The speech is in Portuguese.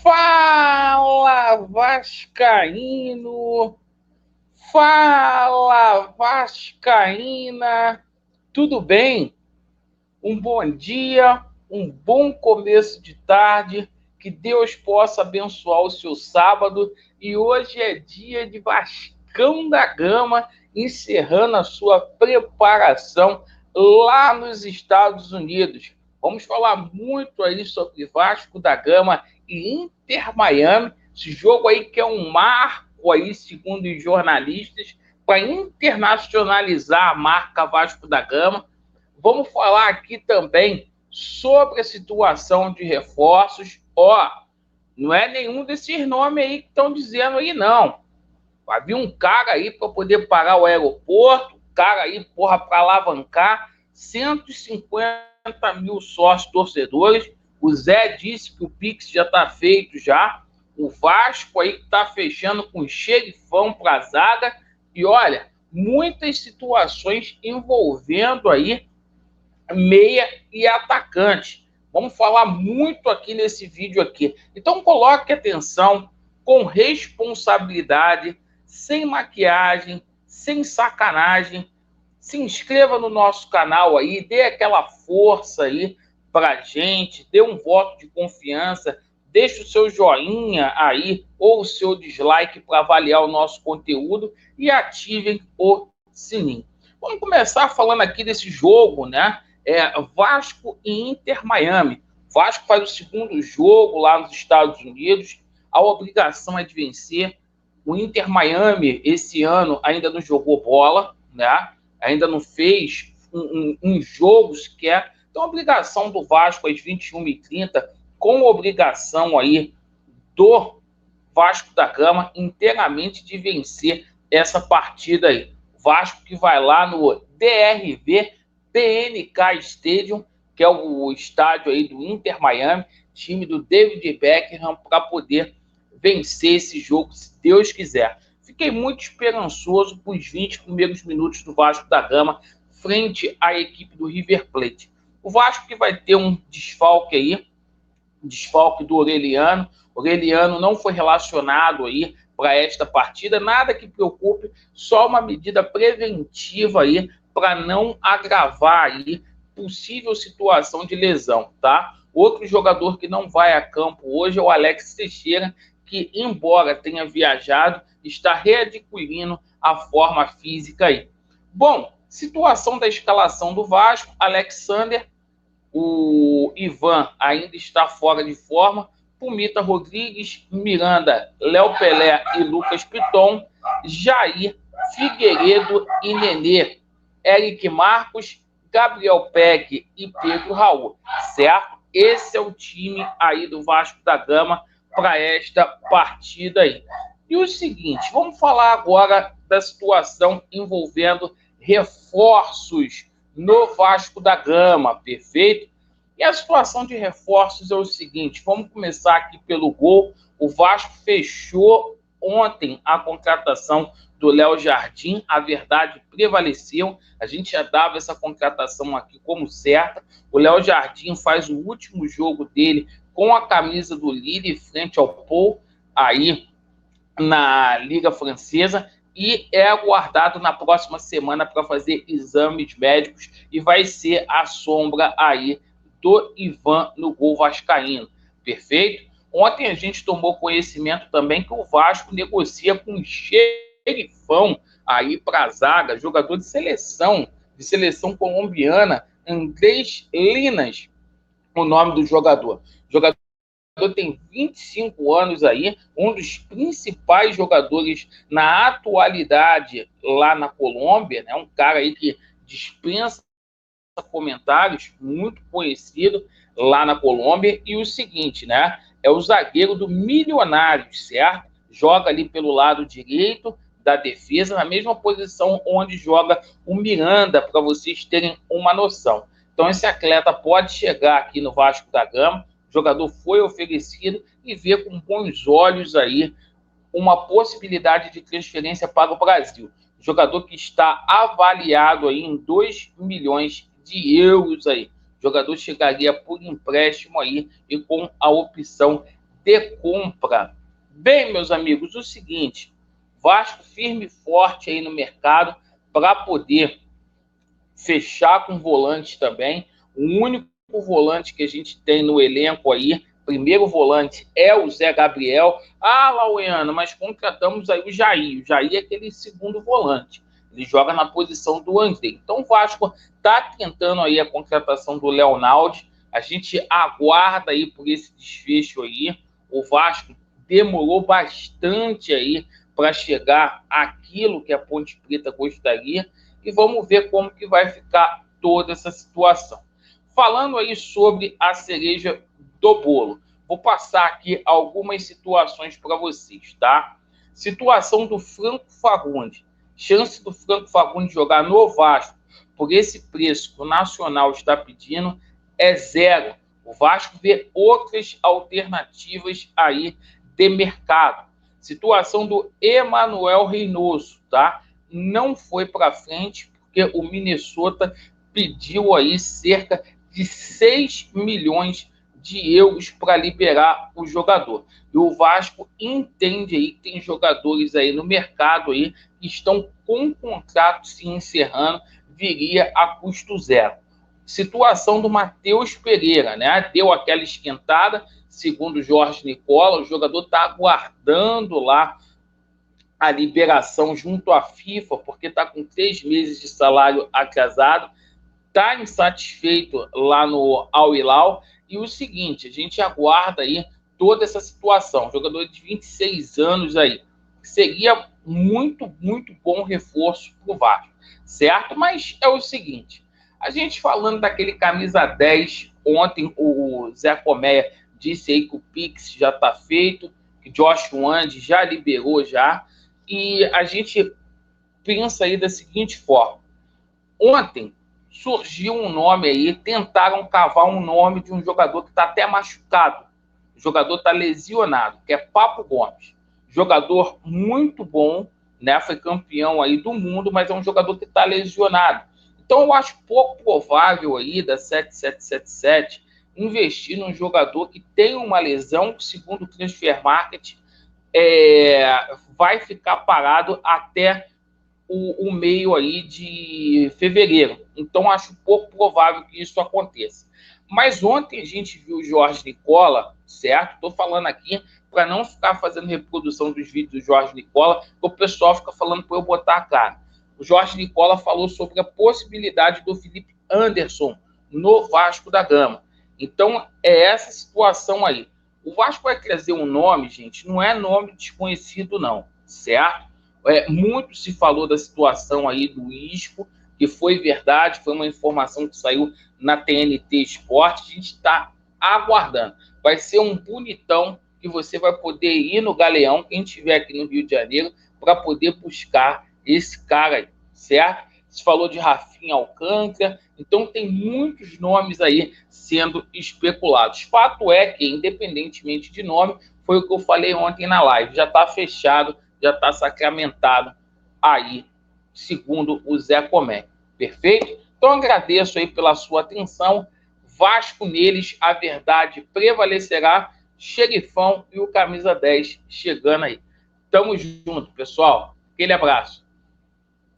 Fala, Vascaíno! Fala, Vascaína! Tudo bem? Um bom dia, um bom começo de tarde, que Deus possa abençoar o seu sábado. E hoje é dia de Vascão da Gama, encerrando a sua preparação lá nos Estados Unidos. Vamos falar muito aí sobre Vasco da Gama e Inter Miami, esse jogo aí que é um marco aí, segundo os jornalistas, para internacionalizar a marca Vasco da Gama. Vamos falar aqui também sobre a situação de reforços. Ó, não é nenhum desses nomes aí que estão dizendo aí, não. Havia um cara aí para poder pagar o aeroporto, cara aí, porra, para alavancar 150 mil sócios torcedores. O Zé disse que o Pix já está feito já. O Vasco aí que está fechando com xerifão para a zaga. E olha, muitas situações envolvendo aí meia e atacante. Vamos falar muito aqui nesse vídeo aqui. Então coloque atenção, com responsabilidade, sem maquiagem, sem sacanagem. Se inscreva no nosso canal aí, dê aquela força aí pra gente, dê um voto de confiança, deixe o seu joinha aí ou o seu dislike para avaliar o nosso conteúdo e ativem o sininho. Vamos começar falando aqui desse jogo, né? Vasco e Inter Miami. Vasco faz o segundo jogo lá nos Estados Unidos. A obrigação é de vencer. O Inter Miami, esse ano, ainda não jogou bola, né? Ainda não fez um jogo sequer. Então, a obrigação do Vasco às 21h30, com a obrigação aí do Vasco da Gama inteiramente de vencer essa partida aí. Vasco que vai lá no DRV PNK Stadium, que é o estádio aí do Inter Miami, time do David Beckham, para poder vencer esse jogo, se Deus quiser. Fiquei muito esperançoso para os 20 primeiros minutos do Vasco da Gama frente à equipe do River Plate. O Vasco que vai ter um desfalque aí, desfalque do Aureliano. O Aureliano não foi relacionado aí para esta partida, nada que preocupe, só uma medida preventiva aí para não agravar aí possível situação de lesão, tá? Outro jogador que não vai a campo hoje é o Alex Teixeira, que, embora tenha viajado, está readquirindo a forma física aí. Bom, situação da escalação do Vasco: Alexander, o Ivan ainda está fora de forma, Pumita Rodrigues, Miranda, Léo Pelé e Lucas Piton, Jair, Figueiredo e Nenê, Eric Marcos, Gabriel Peck e Pedro Raul, certo? Esse é o time aí do Vasco da Gama para esta partida aí. E o seguinte, vamos falar agora da situação envolvendo reforços no Vasco da Gama, perfeito? E a situação de reforços é o seguinte, vamos começar aqui pelo gol. O Vasco fechou ontem a contratação do Léo Jardim, a verdade prevaleceu, a gente já dava essa contratação aqui como certa. O Léo Jardim faz o último jogo dele com a camisa do Lille frente ao Pau, aí na Liga Francesa, e é aguardado na próxima semana para fazer exames médicos e vai ser a sombra aí do Ivan no gol vascaíno, perfeito? Ontem a gente tomou conhecimento também que o Vasco negocia com um xerifão aí para a zaga, jogador de seleção colombiana, Andrés Linas, o nome do jogador. O jogador tem 25 anos aí, um dos principais jogadores na atualidade lá na Colômbia, né? Um cara aí que dispensa comentários, muito conhecido lá na Colômbia. E o seguinte, né? É o zagueiro do Milionários, certo? Joga ali pelo lado direito da defesa, na mesma posição onde joga o Miranda, para vocês terem uma noção. Então, esse atleta pode chegar aqui no Vasco da Gama, o jogador foi oferecido e vê com bons olhos aí uma possibilidade de transferência para o Brasil. Jogador que está avaliado aí em 2 milhões de euros aí. O jogador chegaria por empréstimo aí e com a opção de compra. Bem, meus amigos, o seguinte, Vasco firme e forte aí no mercado para poder fechar com volante também. O único volante que a gente tem no elenco aí, primeiro volante, é o Zé Gabriel. Ah, Lauiano, mas contratamos aí o Jair. O Jair é aquele segundo volante. Ele joga na posição do André. Então o Vasco está tentando aí a contratação do Leonardo. A gente aguarda aí por esse desfecho aí. O Vasco demorou bastante aí para chegar àquilo que a Ponte Preta gostaria. E vamos ver como que vai ficar toda essa situação. Falando aí sobre a cereja do bolo, vou passar aqui algumas situações para vocês, tá? Situação do Franco Fagundes. Chance do Franco Fagundes jogar no Vasco por esse preço que o Nacional está pedindo é zero. O Vasco vê outras alternativas aí de mercado. Situação do Emanuel Reynoso, tá? Não foi para frente, porque o Minnesota pediu aí cerca de 6 milhões de euros para liberar o jogador. E o Vasco entende aí que tem jogadores aí no mercado aí que estão com contrato se encerrando, viria a custo zero. Situação do Matheus Pereira, né? Deu aquela esquentada, segundo o Jorge Nicola, o jogador está aguardando lá a liberação junto à FIFA, porque está com 3 meses de salário atrasado, está insatisfeito lá no Al Hilal. E o seguinte, a gente aguarda aí toda essa situação. Jogador de 26 anos aí, seria muito, muito bom reforço para o Vasco, certo? Mas é o seguinte, a gente falando daquele camisa 10, ontem o Zé Colmeia disse aí que o Pix já está feito, que Josh Wand já liberou já, e a gente pensa aí da seguinte forma. Ontem surgiu um nome aí, tentaram cavar um nome de um jogador que está até machucado. O jogador está lesionado, que é Papo Gomes. Jogador muito bom, né? Foi campeão aí do mundo, mas é um jogador que está lesionado. Então eu acho pouco provável aí da 7777 investir num jogador que tem uma lesão, que segundo o Transfer Market vai ficar parado até o meio aí de fevereiro. Então, acho pouco provável que isso aconteça. Mas ontem a gente viu o Jorge Nicola, certo? Estou falando aqui para não ficar fazendo reprodução dos vídeos do Jorge Nicola, porque o pessoal fica falando para eu botar a cara. O Jorge Nicola falou sobre a possibilidade do Felipe Anderson no Vasco da Gama. Então, é essa situação aí. O Vasco vai trazer um nome, gente, não é nome desconhecido, não, certo? Muito se falou da situação aí do Isco, que foi verdade, foi uma informação que saiu na TNT Esporte, a gente está aguardando. Vai ser um bonitão que você vai poder ir no Galeão, quem estiver aqui no Rio de Janeiro, para poder buscar esse cara aí, certo? Se falou de Rafinha Alcântara, então tem muitos nomes aí sendo especulados. Fato é que, independentemente de nome, foi o que eu falei ontem na live, já está fechado, já está sacramentado aí, segundo o Zé Comé. Perfeito? Então agradeço aí pela sua atenção. Vasco neles, a verdade prevalecerá. Xerifão e o camisa 10 chegando aí. Tamo junto, pessoal. Aquele abraço.